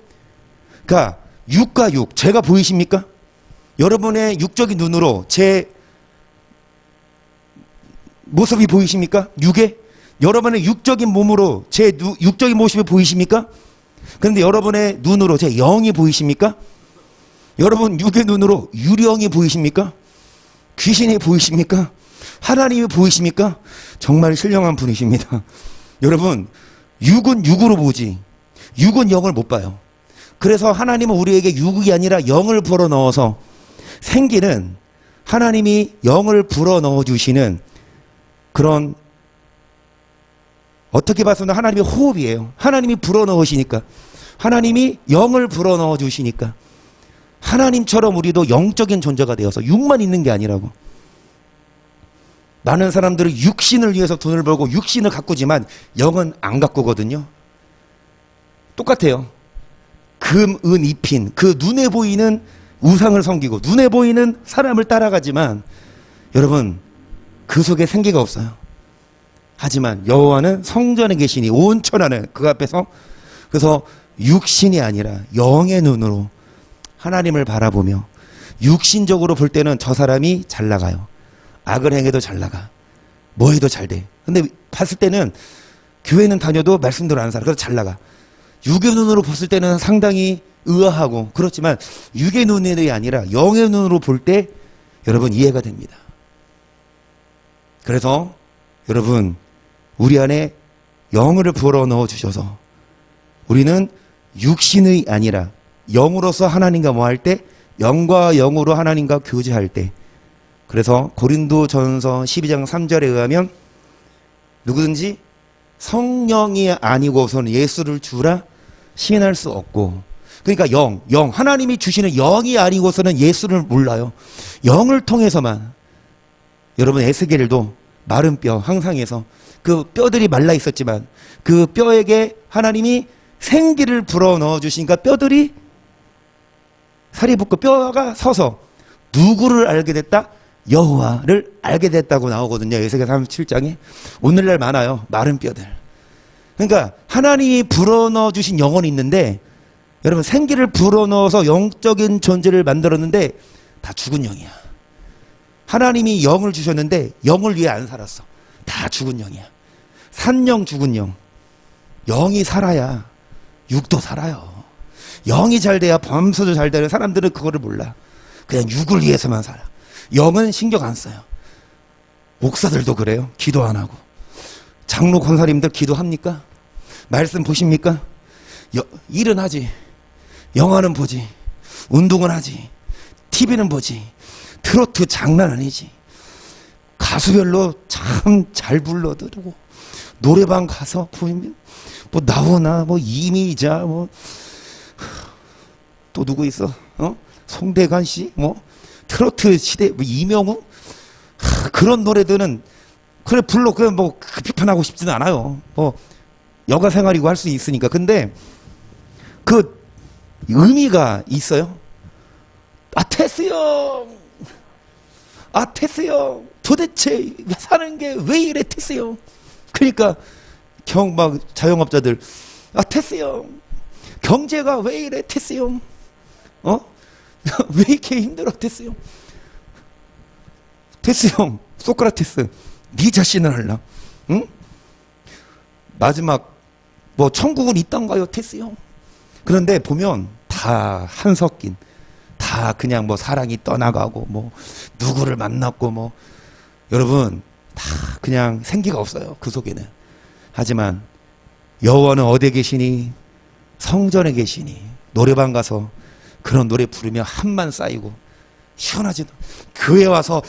그러니까 육과 육, 제가 보이십니까? 여러분의 육적인 눈으로 제 모습이 보이십니까? 육에? 여러분의 육적인 몸으로 제 육적인 모습이 보이십니까? 그런데 여러분의 눈으로 제 영이 보이십니까? 여러분 육의 눈으로 유령이 보이십니까? 귀신이 보이십니까? 하나님이 보이십니까? 정말 신령한 분이십니다. 여러분, 육은 육으로 보지 육은 영을 못 봐요. 그래서 하나님은 우리에게 육이 아니라 영을 불어넣어서 생기는, 하나님이 영을 불어넣어 주시는 그런, 어떻게 봐서는 하나님의 호흡이에요. 하나님이 불어넣으시니까, 하나님이 영을 불어넣어 주시니까 하나님처럼 우리도 영적인 존재가 되어서 육만 있는 게 아니라고. 많은 사람들은 육신을 위해서 돈을 벌고 육신을 가꾸지만 영은 안 가꾸거든요. 똑같아요. 금, 은, 이핀, 그 눈에 보이는 우상을 섬기고 눈에 보이는 사람을 따라가지만 여러분 그 속에 생기가 없어요. 하지만 여호와는 성전에 계시니 온 천하는 그 앞에서, 그래서 육신이 아니라 영의 눈으로 하나님을 바라보며 육신적으로 볼 때는 저 사람이 잘 나가요. 악을 행해도 잘 나가. 뭐 해도 잘 돼. 근데 봤을 때는 교회는 다녀도 말씀대로 안 살아. 그래서 잘 나가. 육의 눈으로 봤을 때는 상당히 의아하고 그렇지만 육의 눈이 아니라 영의 눈으로 볼 때 여러분 이해가 됩니다. 그래서 여러분 우리 안에 영을 불어넣어 주셔서 우리는 육신의 아니라 영으로서 하나님과 뭐 할 때, 영과 영으로 하나님과 교제할 때, 그래서 고린도전서 12장 3절에 의하면 누구든지 성령이 아니고서는 예수를 주라 시인할 수 없고, 그러니까 영, 하나님이 주시는 영이 아니고서는 예수를 몰라요. 영을 통해서만. 여러분 에스겔도 마른 뼈 항상에서 그 뼈들이 말라 있었지만 그 뼈에게 하나님이 생기를 불어넣어 주시니까 뼈들이 살이 붙고 뼈가 서서 누구를 알게 됐다? 여호와를 알게 됐다고 나오거든요. 에스겔 37장에. 오늘날 많아요. 마른 뼈들. 그러니까 하나님이 불어넣어 주신 영혼이 있는데 여러분 생기를 불어넣어서 영적인 존재를 만들었는데 다 죽은 영이야. 하나님이 영을 주셨는데 영을 위해 안 살았어. 다 죽은 영이야. 산 영, 죽은 영. 영이 살아야 육도 살아요. 영이 잘 돼야 범서도 잘 되는 사람들은 그거를 몰라. 그냥 육을 위해서만 살아. 영은 신경 안 써요. 목사들도 그래요. 기도 안 하고. 장로 권사님들 기도합니까? 말씀 보십니까? 일은 하지. 영화는 보지. 운동은 하지. TV는 보지. 트로트 장난 아니지. 가수별로 참 잘 불러드리고 노래방 가서 보면 뭐 나오나 뭐 이미자 뭐 또 누구 있어? 송대관 씨 뭐 트로트 시대 뭐 이명우 그런 노래들은 그래 불러 그냥 뭐 비판하고 싶지는 않아요. 뭐 여가 생활이고 할 수 있으니까. 근데 그 의미가 있어요. 테스 형, 테스 형 도대체 사는 게 왜 이래 테스 형. 그러니까 막 자영업자들 테스 형 경제가 왜 이래 테스 형. 왜 이렇게 힘들어 테스 형. 테스 형, 소크라테스, 네 자신을 알라. 응? 마지막 뭐 천국은 있던가요, 테스 형? 그런데 보면 다 한섞인, 다 그냥 뭐 사랑이 떠나가고 뭐 누구를 만났고 뭐 여러분 다 그냥 생기가 없어요 그 속에는. 하지만 여호와는 어디에 계시니? 성전에 계시니. 노래방 가서 그런 노래 부르면 한만 쌓이고 시원하지도. 교회 와서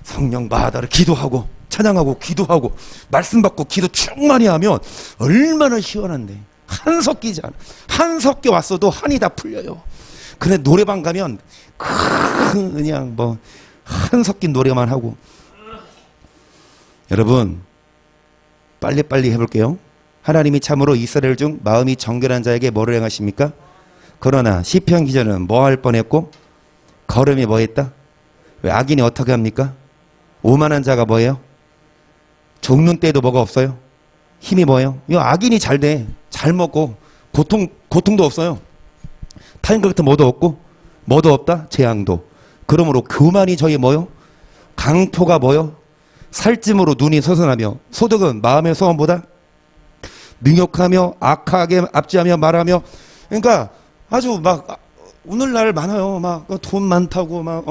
성령 받아라 기도하고 찬양하고 기도하고 말씀 받고 기도 충만히 하면 얼마나 시원한데. 한 섞이지 않아. 한 섞여 왔어도 한이 다 풀려요. 근데 노래방 가면 그냥 뭐 한 섞인 노래만 하고. 여러분 빨리빨리 해볼게요. 하나님이 참으로 이스라엘 중 마음이 정결한 자에게 뭐를 행하십니까? 그러나 시편 기자는 뭐 할 뻔했고 걸음이 뭐 했다? 왜 악인이 어떻게 합니까? 오만한 자가 뭐예요? 죽는 때도 뭐가 없어요? 힘이 뭐예요? 이 악인이 잘 돼. 잘 먹고 고통도 없어요. 타인 것 같은 뭐도 없고 뭐도 없다? 재앙도. 그러므로 교만이 저희 뭐요? 강포가 뭐요? 살찜으로 눈이 서선하며 소득은 마음의 소원보다 능욕하며 악하게 압제하며 말하며. 그러니까 아주 막 오늘날 많아요. 막 돈 많다고 막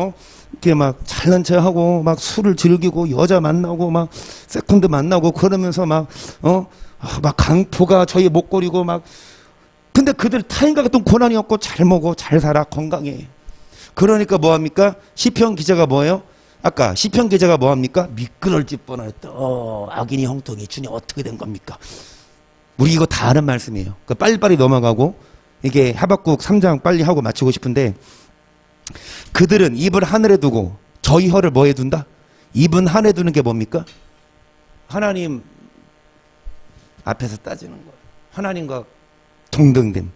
이렇게 막 잘난 척하고 막 술을 즐기고 여자 만나고 막 세컨드 만나고 그러면서 막 막 강포가 저희 목걸이고 막. 근데 그들 타인과 같은 고난이 없고 잘 먹어 잘 살아 건강해. 그러니까 뭐합니까? 시편 기자가 뭐예요? 아까 시편 기자가 뭐합니까? 미끄러질 뻔했다. 악인이 형통이 주님 어떻게 된 겁니까? 우리 이거 다 아는 말씀이에요. 그러니까 빨리빨리 넘어가고 이게 하박국 3장 빨리 하고 마치고 싶은데, 그들은 입을 하늘에 두고 저희 혀를 뭐에 둔다? 입은 하늘에 두는 게 뭡니까? 하나님 앞에서 따지는 거예요. 하나님과 동등됨.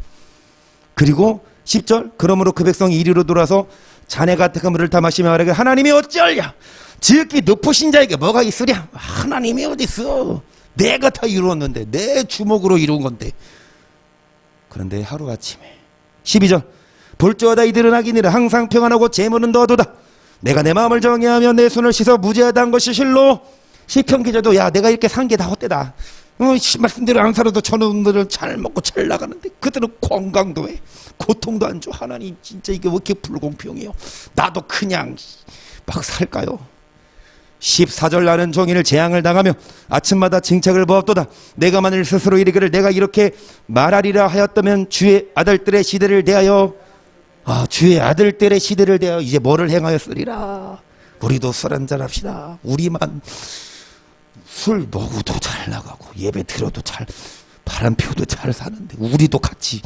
그리고 10절 그러므로 그 백성이 이리로 돌아서 자네 같은 그물을 다 마시며 말하기를 하나님이 어찌하랴 지극히 높으신 자에게 뭐가 있으랴. 하나님이 어디 있어. 내가 다 이루었는데 내 주먹으로 이룬 건데. 그런데 하루아침에 12절 볼지어다 이들은 악인이라 항상 평안하고 재물은 너도다. 내가 내 마음을 정의하며 내 손을 씻어 무죄하다 한 것이 실로. 시편 기자도 야 내가 이렇게 산 게 다 헛되다. 말씀대로 안 살아도 저놈들은 잘 먹고 잘 나가는데 그들은 건강도 해 고통도 안 줘. 하나님 진짜 이게 왜 이렇게 불공평해요. 나도 그냥 막 살까요? 14절 나는 종일 재앙을 당하며 아침마다 징책을 보았도다. 내가 만일 스스로 이르기를 내가 이렇게 말하리라 하였다면 주의 아들들의 시대를 대하여 주의 아들들의 시대를 대하여 이제 뭐를 행하였으리라. 우리도 술 한잔 합시다. 우리만 술 먹어도 잘 나가고 예배 들어도 잘 바람 피워도 잘 사는데 우리도 같이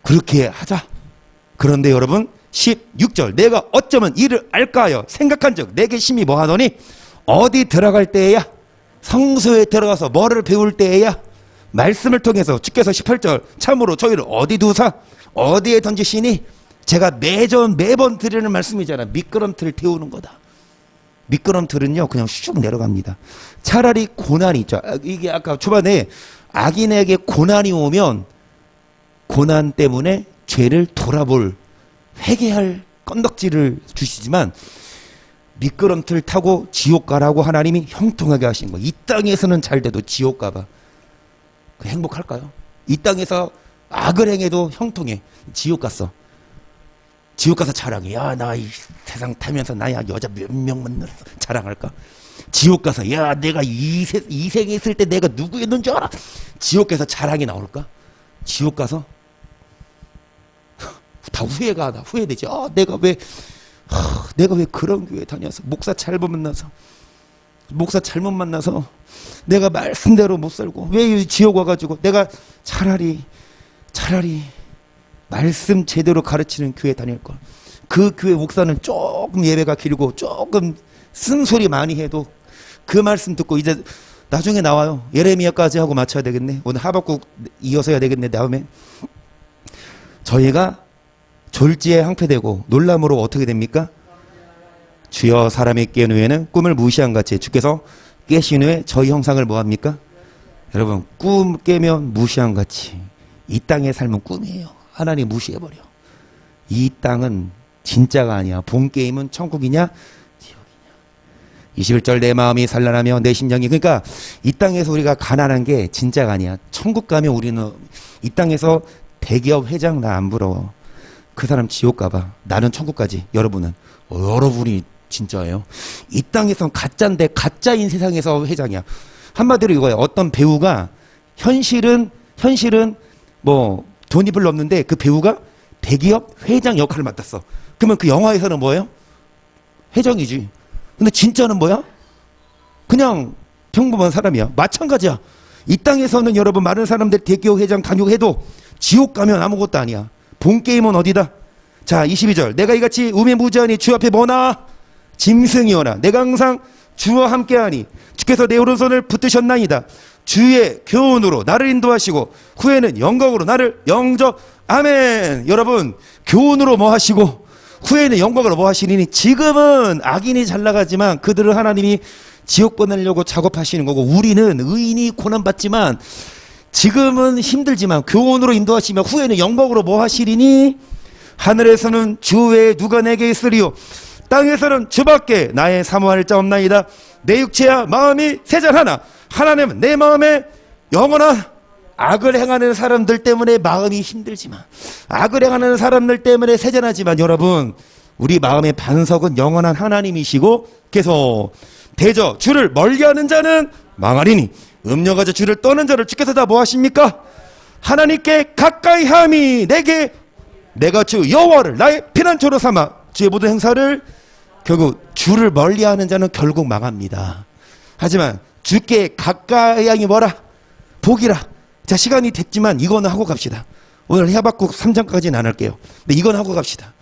그렇게 하자. 그런데 여러분 16절 내가 어쩌면 이를 알까 하여 생각한즉 내게 심히 뭐하더니 어디 들어갈 때에야 성소에 들어가서 뭐를 배울 때에야 말씀을 통해서 주께서 18절 참으로 저희를 어디 두사 어디에 던지시니. 제가 매번 드리는 말씀이잖아. 미끄럼틀을 태우는 거다. 미끄럼틀은요 그냥 슉 내려갑니다. 차라리 고난이 있죠. 이게 아까 초반에 악인에게 고난이 오면 고난 때문에 죄를 돌아볼 회개할 건덕지를 주시지만 미끄럼틀 타고 지옥 가라고 하나님이 형통하게 하신 거예요. 이 땅에서는 잘 돼도 지옥 가봐. 그 행복할까요? 이 땅에서 악을 행해도 형통해. 지옥 갔어. 지옥 가서 자랑해. 야, 나 이 세상 타면서 나야 여자 몇 명 만났어. 자랑할까? 지옥 가서 야, 내가 이 생에 있을 때 내가 누구였는 줄 알아? 지옥 가서 자랑이 나올까? 지옥 가서 다 후회가 나 후회되지. 내가 왜 그런 교회 다녀서 목사 잘못 만나서 내가 말씀대로 못 살고 왜 지옥 와가지고 내가 차라리 말씀 제대로 가르치는 교회 다닐 걸. 그 교회 목사는 조금 예배가 길고 조금 쓴소리 많이 해도 그 말씀 듣고 이제 나중에 나와요. 예레미야까지 하고 맞춰야 되겠네. 오늘 하박국 이어서 해야 되겠네. 다음에 저희가 졸지에 항폐되고 놀람으로 어떻게 됩니까? 주여 사람이 깬 후에는 꿈을 무시한 같이 주께서 깨신 후에 저희 형상을 뭐합니까? 여러분 꿈 깨면 무시한 같이 이 땅의 삶은 꿈이에요. 하나님 무시해버려. 이 땅은 진짜가 아니야. 본 게임은 천국이냐 지옥이냐. 21절 내 마음이 산란하며 내 심령이. 그러니까 이 땅에서 우리가 가난한 게 진짜가 아니야. 천국 가면 우리는 이 땅에서 대기업 회장 나 안 부러워. 그 사람 지옥 가봐. 나는 천국 가지. 여러분은 여러분이 진짜예요. 이 땅에선 가짜인데 가짜인 세상에서 회장이야. 한마디로 이거예요. 어떤 배우가 현실은 뭐 돈이 별로 없는데 그 배우가 대기업 회장 역할을 맡았어. 그러면 그 영화에서는 뭐예요? 회장이지. 근데 진짜는 뭐야? 그냥 평범한 사람이야. 마찬가지야. 이 땅에서는 여러분 많은 사람들 대기업 회장 다니고해도 지옥 가면 아무것도 아니야. 본 게임은 어디다? 자 22절 내가 이같이 우매무지하니 주 앞에 뭐나 짐승이오나 내가 항상 주와 함께하니 주께서 내 오른손을 붙드셨나이다. 주의 교훈으로 나를 인도하시고 후에는 영광으로 나를 영접. 아멘. 여러분 교훈으로 뭐 하시고 후에는 영광으로 뭐 하시니. 지금은 악인이 잘 나가지만 그들을 하나님이 지옥 보내려고 작업하시는 거고 우리는 의인이 고난받지만 지금은 힘들지만 교훈으로 인도하시며 후에는 영광으로 뭐 하시리니. 하늘에서는 주 외에 누가 내게 있으리요. 땅에서는 주밖에 나의 사모할 자 없나이다. 내 육체야 마음이 세잔하나 하나님은 내 마음에 영원한. 악을 행하는 사람들 때문에 마음이 힘들지만, 악을 행하는 사람들 때문에 세잔하지만, 여러분 우리 마음의 반석은 영원한 하나님이시고, 계속 대저 주를 멀리하는 자는 망하리니 음녀가져 주를 떠는 자를 주께서 다 뭐하십니까? 하나님께 가까이함이 내게 내가 주 여호와를 나의 피난처로 삼아. 주의 모든 행사를, 결국 주를 멀리하는 자는 결국 망합니다. 하지만 주께 가까이함이 뭐라? 복이라. 자, 시간이 됐지만 이거는 하고 갑시다. 오늘 하박국 3장까지는 안 할게요. 근데 이건 하고 갑시다.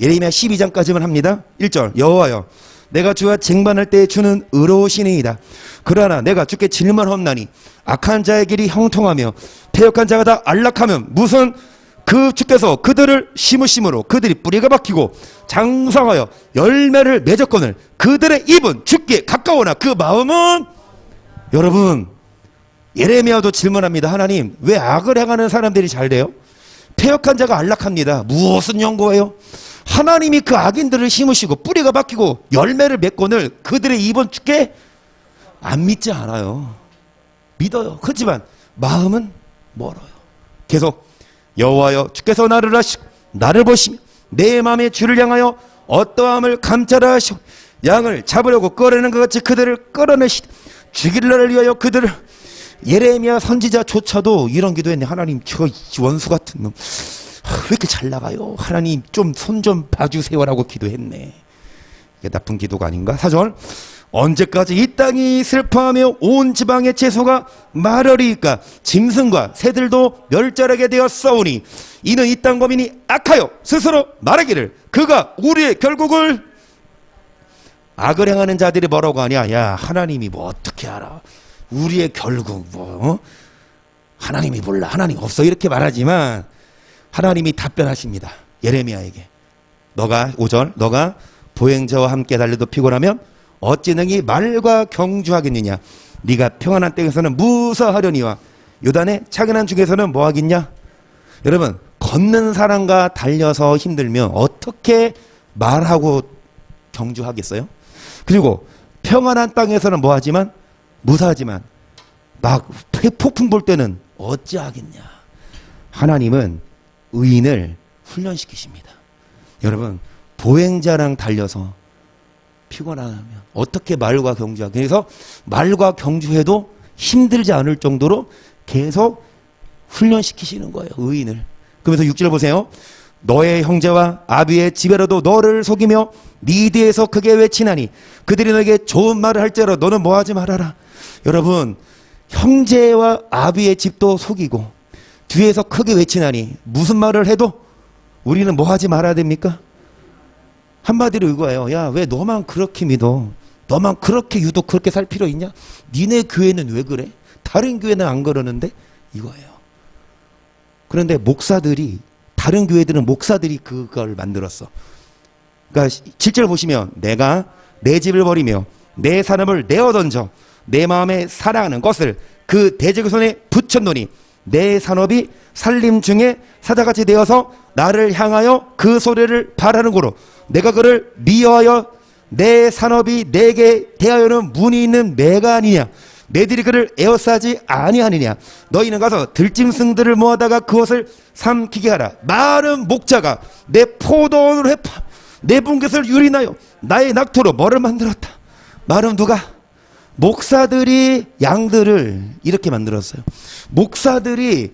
예레미야 12장까지만 합니다. 1절 여호와여 내가 주와 쟁반할 때 주는 의로우시니이다. 그러나 내가 주께 질문하옵나니 악한 자의 길이 형통하며 패역한 자가 다 안락하면 무슨 그 주께서 그들을 심으심으로 그들이 뿌리가 박히고 장성하여 열매를 맺었거늘 그들의 입은 주께 가까우나 그 마음은. 여러분 예레미야도 질문합니다. 하나님 왜 악을 행하는 사람들이 잘 돼요? 패역한 자가 안락합니다. 무엇은 연고예요? 하나님이 그 악인들을 심으시고 뿌리가 박히고 열매를 맺거늘 그들의 입은 주께 안 믿지 않아요. 믿어요. 그렇지만 마음은 멀어요. 계속 여호와여 주께서 나를 하시고 나를 보시며 내 마음의 주를 향하여 어떠함을 감찰하 하시고 양을 잡으려고 끌어내는 것 같이 그들을 끌어내시되 죽일 날을 위하여 그들을. 예레미야 선지자조차도 이런 기도했네. 하나님 저 원수 같은 놈 왜 이렇게 잘 나가요? 하나님 좀 손 좀 봐주세요라고 기도했네. 이게 나쁜 기도가 아닌가? 4절 언제까지 이 땅이 슬퍼하며 온 지방의 채소가 마르리까 짐승과 새들도 멸절하게 되었사오니 이는 이 땅 거민이 악하여 스스로 말하기를 그가 우리의 결국을. 악을 행하는 자들이 뭐라고 하냐? 야 하나님이 뭐 어떻게 알아? 우리의 결국 뭐 하나님이 몰라, 하나님 없어, 이렇게 말하지만 하나님이 답변하십니다. 예레미야에게 너가 5절 너가 보행자와 함께 달려도 피곤하면 어찌 능히 말과 경주하겠느냐? 네가 평안한 땅에서는 무사하려니와 요단의 차근한 중에서는 뭐하겠냐? 여러분 걷는 사람과 달려서 힘들면 어떻게 말하고 경주하겠어요? 그리고 평안한 땅에서는 뭐하지만 무사하지만 막 폭풍 볼 때는 어찌하겠냐? 하나님은 의인을 훈련시키십니다. 여러분 보행자랑 달려서 피곤하면 어떻게 말과 경주하겠냐? 그래서 말과 경주해도 힘들지 않을 정도로 계속 훈련시키시는 거예요. 의인을. 그러면서 6절 보세요. 너의 형제와 아비의 집에라도 너를 속이며 네 뒤에서 크게 외치나니 그들이 너에게 좋은 말을 할지라도 너는 뭐하지 말아라. 여러분 형제와 아비의 집도 속이고 뒤에서 크게 외치나니 무슨 말을 해도 우리는 뭐하지 말아야 됩니까? 한마디로 이거예요. 야 왜 너만 그렇게 믿어? 너만 그렇게 유독 그렇게 살 필요 있냐? 니네 교회는 왜 그래? 다른 교회는 안 그러는데? 이거예요. 그런데 목사들이 다른 교회들은 목사들이 그걸 만들었어. 그러니까 7절 보시면 내가 내 집을 버리며 내 사람을 내어 던져 내 마음에 사랑하는 것을 그 대적의 손에 붙였노니 내 산업이 살림 중에 사자같이 되어서 나를 향하여 그 소리를 바라는 고로 내가 그를 미워하여 내 산업이 내게 대하여는 문이 있는 매가 아니냐? 내들이 그를 에워싸지 아니하느냐? 너희는 가서 들짐승들을 모아다가 그것을 삼키게 하라. 마른 목자가 내 포도원으로 해파 내 분깃을 유린하여 나의 낙토로 뭐를 만들었다. 마른 누가? 목사들이 양들을 이렇게 만들었어요. 목사들이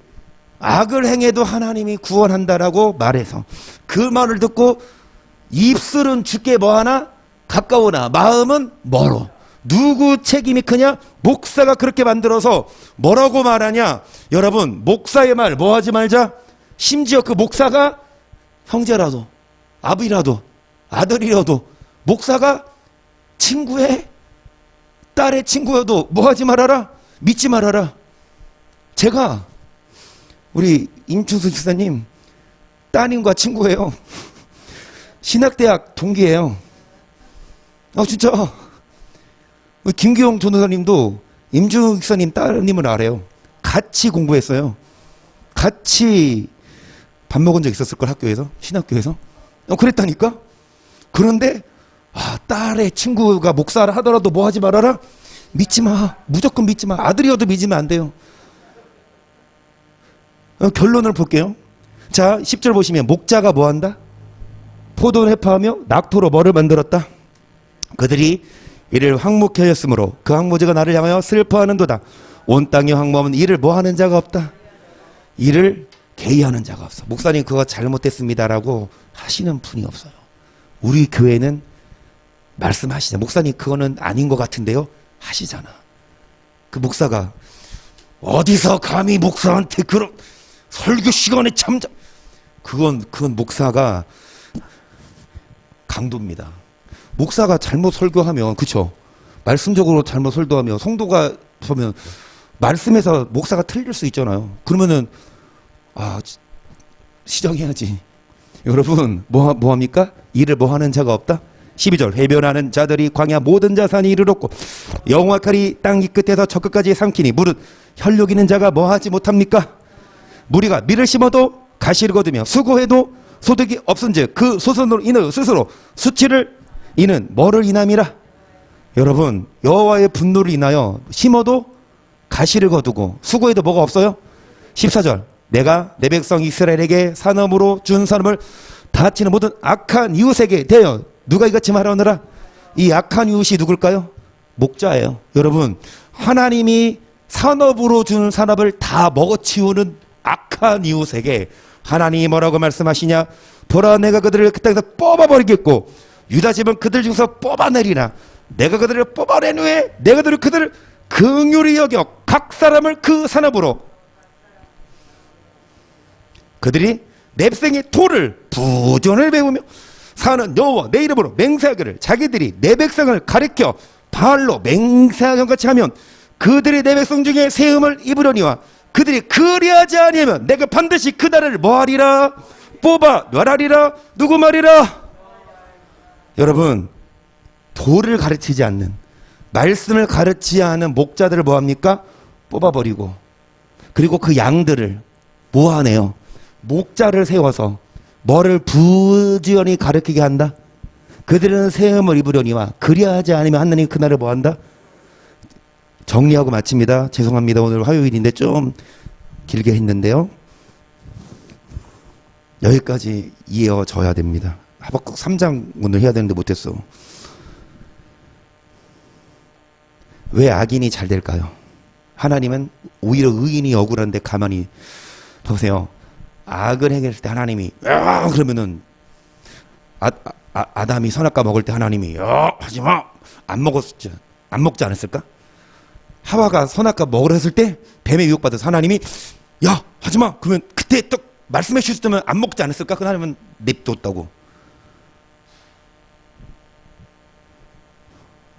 악을 행해도 하나님이 구원한다라고 말해서 그 말을 듣고 입술은 주께 뭐하나? 가까우나 마음은 멀어. 누구 책임이 크냐? 목사가 그렇게 만들어서 뭐라고 말하냐? 여러분 목사의 말 뭐하지 말자. 심지어 그 목사가 형제라도 아비라도 아들이라도 목사가 친구의 딸의 친구여도 뭐하지 말아라. 믿지 말아라. 제가 우리 임충수 집사님 따님과 친구예요. 신학대학 동기예요. 진짜 우리 김기용 전도사님도 임충수 집사님 따님을 알아요. 같이 공부했어요. 같이 밥 먹은 적 있었을 걸 학교에서 신학교에서. 그랬다니까. 그런데 딸의 친구가 목사를 하더라도 뭐 하지 말아라? 믿지 마. 무조건 믿지 마. 아들이어도 믿으면 안 돼요. 결론을 볼게요. 자, 10절 보시면 목자가 뭐 한다? 포도를 해파하며 낙토로 뭐를 만들었다? 그들이 이를 황무케 하였으므로 그 황무지가 나를 향하여 슬퍼하는도다. 온 땅의 황무하면 이를 뭐 하는 자가 없다? 이를 개의하는 자가 없어. 목사님 그거 잘못됐습니다라고 하시는 분이 없어요. 우리 교회는 말씀하시자. 목사님 그거는 아닌 것 같은데요? 하시잖아. 그 목사가 어디서 감히 목사한테 그런 설교 시간에 참자. 그건 목사가 강도입니다. 목사가 잘못 설교하면, 그쵸? 말씀적으로 잘못 설교하면, 성도가 보면, 말씀에서 목사가 틀릴 수 있잖아요. 그러면은, 시정해야지. 여러분, 뭐 합니까? 이를 뭐 하는 자가 없다? 12절, 해변하는 자들이 광야 모든 자산이 이르렀고, 영화칼이 땅 이 끝에서 저 끝까지 삼키니, 물은 혈육 있는 자가 뭐 하지 못합니까? 무리가 밀을 심어도 가시를 거두며, 수고해도 소득이 없은즉, 그 소선으로 인하여 스스로 수치를 이는 뭐를 인함이라? 여러분, 여호와의 분노를 인하여 심어도 가시를 거두고 수고해도 뭐가 없어요? 14절, 내가 내 백성 이스라엘에게 산업으로 준 산업을 다치는 모든 악한 이웃에게 대하여 누가 이같이 말하느라? 이 악한 이웃이 누굴까요? 목자예요. 여러분, 하나님이 산업으로 준 산업을 다 먹어치우는 악한 이웃에게 하나님이 뭐라고 말씀하시냐? 보라, 내가 그들을 그 땅에서 뽑아버리겠고 유다 집은 그들 중에서 뽑아내리라. 내가 그들을 뽑아낸 후에 내가 그들을 긍휼히 여겨 각 사람을 그 산업으로 그들이 내 백성의 토를 부전을 배우며 사는 여호와 내 이름으로 맹세하기를 자기들이 내 백성을 가리켜 바알로 맹세하는 같이 하면 그들이 내 백성 중에 세움을 입으려니와 그들이 그리하지 아니하면 내가 반드시 그 나라를 뭐하리라? 뽑아 멸하리라. 누구 말이라? 여러분, 도를 가르치지 않는, 말씀을 가르치지 않은 목자들을 뭐합니까? 뽑아버리고, 그리고 그 양들을 뭐하네요? 목자를 세워서 뭐를 부지런히 가르치게 한다? 그들은 세움을 입으려니와 그리하지 않으면 하나님 그날을 뭐한다? 정리하고 마칩니다. 죄송합니다. 오늘 화요일인데 좀 길게 했는데요. 여기까지 이어져야 됩니다. 하박국 3장 오늘 해야 되는데 못했어. 왜 악인이 잘 될까요? 하나님은 오히려 의인이 억울한데 가만히 보세요. 악을 행할 때 하나님이 그러면은 아담이 선악과 먹을 때 하나님이 하지마 안 먹지 않았을까? 하와가 선악과 먹으라 했을 때 뱀에 유혹받아서 하나님이 야 하지마 그러면 그때 또 말씀해 주셨다면 안 먹지 않았을까? 그 하나님은 냅뒀다고.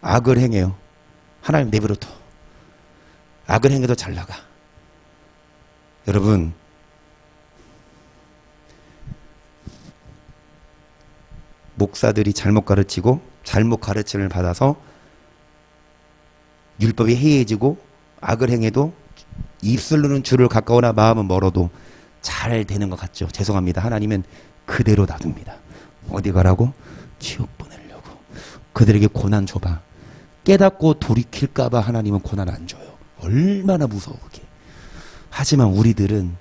악을 행해요. 하나님 내버려둬. 악을 행해도 잘 나가. 여러분, 목사들이 잘못 가르치고 잘못 가르침을 받아서 율법이 해이해지고 악을 행해도 입술로는 주를 가까우나 마음은 멀어도 잘 되는 것 같죠. 죄송합니다. 하나님은 그대로 놔둡니다. 어디 가라고? 지옥 보내려고. 그들에게 고난 줘봐. 깨닫고 돌이킬까봐 하나님은 고난 안 줘요. 얼마나 무서워 그게. 하지만 우리들은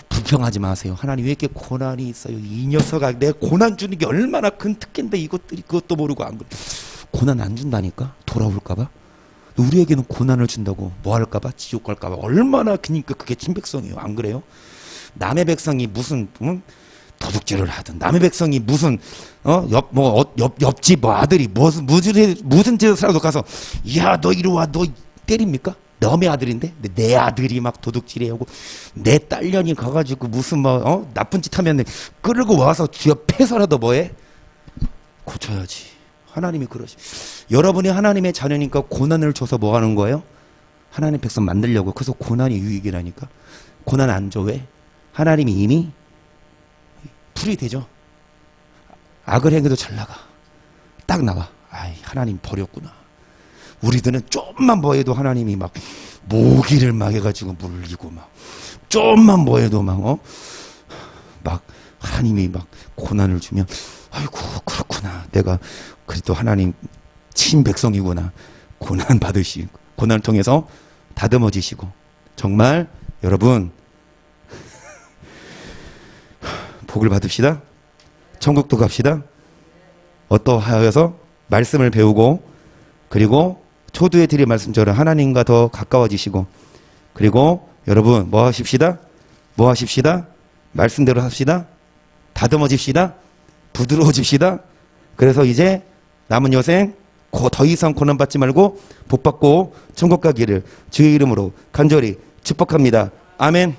불평하지 마세요. 하나님 왜 이렇게 고난이 있어요? 이 녀석아 내가 고난 주는 게 얼마나 큰 특権인데 이것들이 그것도 모르고 안 그래. 고난 안 준다니까? 돌아올까봐? 우리에게는 고난을 준다고 뭐 할까봐? 지옥 갈까봐? 얼마나 그니까 그게 친백성이에요. 안 그래요? 남의 백성이 무슨 도둑질을 하든 남의 백성이 무슨 옆집 아들이 무슨 짓을 하도 가서 야 너 이리 와 너 때립니까? 너의 아들인데 내 아들이 막 도둑질해오고 내 딸년이 가가지고 무슨 나쁜 짓 하면 끌고 와서 쥐어 패서라도 뭐해? 고쳐야지. 하나님이 그러시. 여러분이 하나님의 자녀니까 고난을 줘서 뭐 하는 거예요? 하나님 백성 만들려고. 그래서 고난이 유익이라니까. 고난 안 줘. 왜? 하나님이 이미 풀이 되죠. 악을 행해도 잘 나가. 딱 나와. 아이 하나님 버렸구나. 우리들은 좀만 뭐 해도 하나님이 막 모기를 막 해가지고 물리고 막 좀만 뭐 해도 막 하나님이 막 고난을 주면 아이고 그렇구나 내가 그래도 하나님 친백성이구나. 고난 받으시고 고난을 통해서 다듬어지시고 정말 여러분 복을 받읍시다. 천국도 갑시다. 어떠하여서 말씀을 배우고 그리고 초두에 드릴 말씀처럼 하나님과 더 가까워지시고 그리고 여러분 뭐 하십시다? 뭐 하십시다? 말씀대로 합시다. 다듬어집시다. 부드러워집시다. 그래서 이제 남은 여생 더 이상 고난받지 말고 복받고 천국 가기를 주의 이름으로 간절히 축복합니다. 아멘.